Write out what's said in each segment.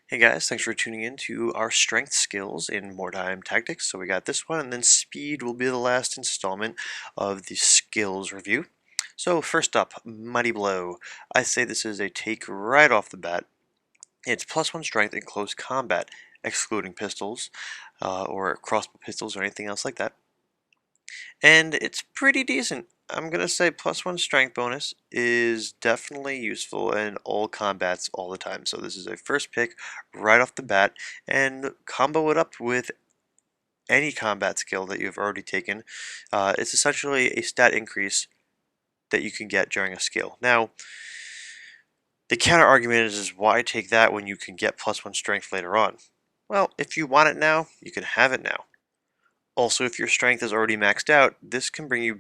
Hey guys, thanks for tuning in to our strength skills in Mordheim Tactics. So we got this one, and then speed will be the last installment of the skills review. So first up, Mighty Blow. I say this is a take right off the bat. It's +1 strength in close combat, excluding pistols, or crossbow pistols or anything else like that. And it's pretty decent. I'm gonna say +1 strength bonus is definitely useful in all combats all the time. So this is a first pick right off the bat, and combo it up with any combat skill that you've already taken. It's essentially a stat increase that you can get during a skill. Now, the counter argument is why take that when you can get +1 strength later on? Well, if you want it now, you can have it now. Also, if your strength is already maxed out, this can bring you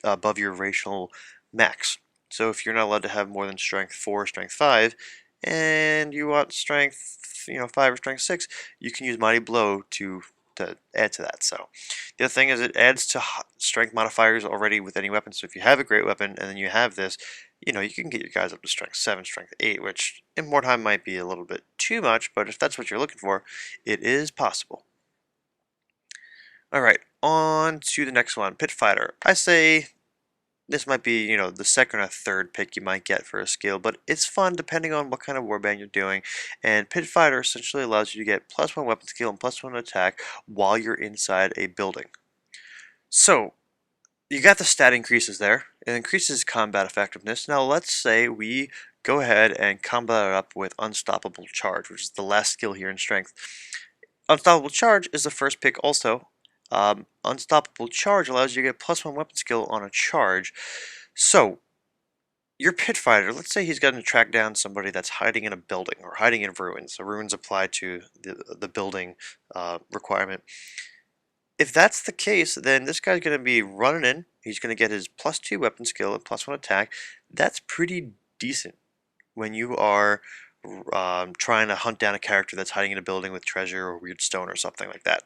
above your racial max. So if you're not allowed to have more than strength 4 or strength 5, and you want strength 5 or strength 6, you can use Mighty Blow to add to that. So the other thing is it adds to strength modifiers already with any weapon. So if you have a great weapon and then you have this, you can get your guys up to strength 7, strength 8, which in more time might be a little bit too much, but if that's what you're looking for, it is possible. Alright, on to the next one, Pit Fighter. I say this might be, the second or third pick you might get for a skill, but it's fun depending on what kind of warband you're doing. And Pit Fighter essentially allows you to get +1 weapon skill and +1 attack while you're inside a building. So, you got the stat increases there. It increases combat effectiveness. Now let's say we go ahead and combat it up with Unstoppable Charge, which is the last skill here in Strength. Unstoppable Charge is the first pick also. Unstoppable Charge allows you to get +1 weapon skill on a charge. So, your pit fighter, let's say he's going to track down somebody that's hiding in a building or hiding in ruins. So ruins apply to the building requirement. If that's the case, then this guy's going to be running in. He's going to get his +2 weapon skill and +1 attack. That's pretty decent when you are trying to hunt down a character that's hiding in a building with treasure or weird stone or something like that.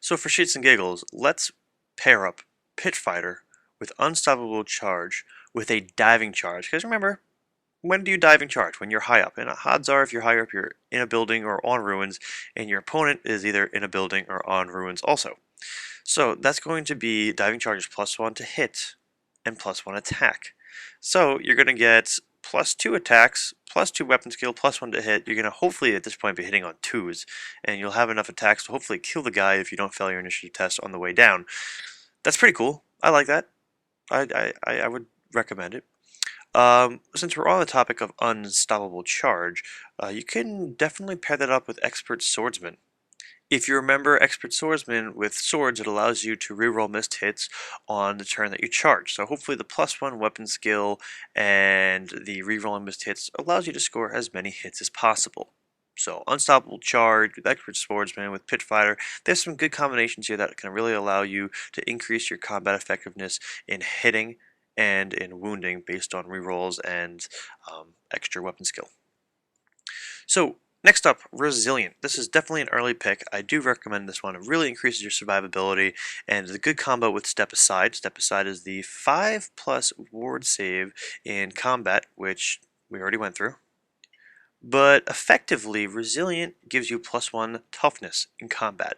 So for shits and giggles, let's pair up Pit Fighter with Unstoppable Charge with a Diving Charge. Because remember, when do you diving charge? When you're high up. And odds are if you're higher up, you're in a building or on ruins, and your opponent is either in a building or on ruins also. So that's going to be diving charges +1 to hit and +1 attack. So you're going to get +2 attacks, +2 weapon skill, +1 to hit. You're going to hopefully at this point be hitting on 2s, and you'll have enough attacks to hopefully kill the guy if you don't fail your initiative test on the way down. That's pretty cool. I like that. I would recommend it. Since we're on the topic of Unstoppable Charge, you can definitely pair that up with Expert Swordsman. If you remember Expert Swordsman with swords, it allows you to reroll missed hits on the turn that you charge. So hopefully the +1 weapon skill and the rerolling missed hits allows you to score as many hits as possible. So Unstoppable Charge with Expert Swordsman with Pit Fighter, there's some good combinations here that can really allow you to increase your combat effectiveness in hitting and in wounding based on rerolls and extra weapon skill. So next up, Resilient. This is definitely an early pick. I do recommend this one. It really increases your survivability and is a good combo with Step Aside. Step Aside is the 5+ ward save in combat, which we already went through. But effectively, Resilient gives you +1 toughness in combat.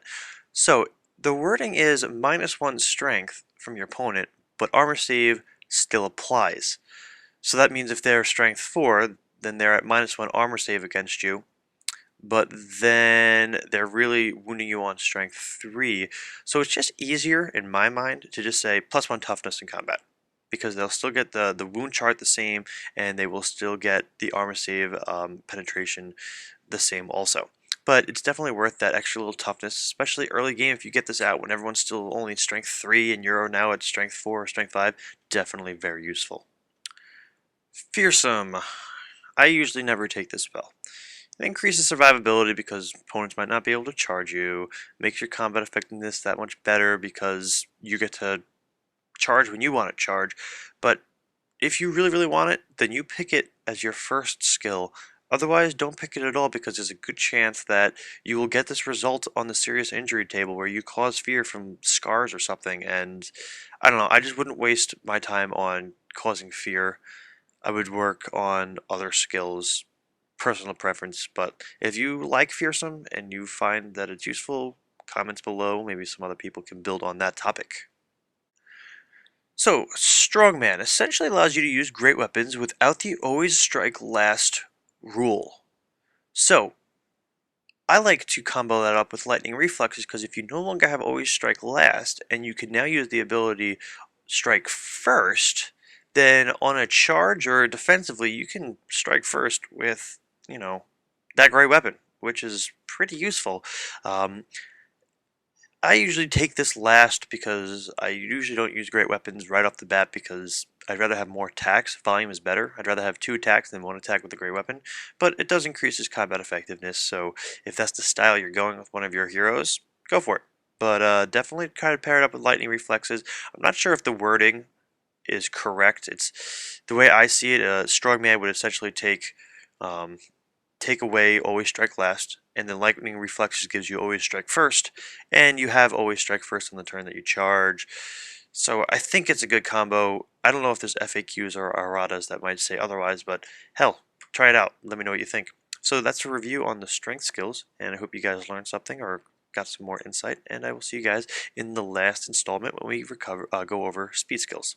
So the wording is -1 strength from your opponent, but armor save still applies. So that means if they're strength 4, then they're at -1 armor save against you, but then they're really wounding you on strength 3. So it's just easier, in my mind, to just say +1 toughness in combat, because they'll still get the wound chart the same, and they will still get the armor save penetration the same also. But it's definitely worth that extra little toughness, especially early game. If you get this out when everyone's still only strength 3 and you're now at strength 4 or strength 5, definitely very useful. Fearsome. I usually never take this spell. It increases survivability because opponents might not be able to charge you, makes your combat effectiveness that much better because you get to charge when you want to charge, but if you really, really want it, then you pick it as your first skill. Otherwise, don't pick it at all because there's a good chance that you will get this result on the serious injury table where you cause fear from scars or something, and I don't know, I just wouldn't waste my time on causing fear. I would work on other skills personal preference. But if you like Fearsome and you find that it's useful, comments below. Maybe some other people can build on that topic. So, Strongman essentially allows you to use great weapons without the always strike last rule. So, I like to combo that up with lightning reflexes because if you no longer have always strike last and you can now use the ability strike first, then on a charge or defensively you can strike first with, that great weapon, which is pretty useful. Um, I usually take this last because I usually don't use great weapons right off the bat because I'd rather have more attacks. Volume is better. I'd rather have 2 attacks than 1 attack with a great weapon, but it does increase his combat effectiveness, so if that's the style you're going with one of your heroes, go for it. But definitely kind of pair it up with lightning reflexes. I'm not sure if the wording is correct. It's the way I see it, a strongman would essentially um, take away always strike last, and then lightning reflexes gives you always strike first, and you have always strike first on the turn that you charge. So I think it's a good combo. I don't know if there's FAQs or erratas that might say otherwise, but hell, try it out. Let me know what you think. So that's a review on the strength skills, and I hope you guys learned something or got some more insight, and I will see you guys in the last installment when we go over speed skills.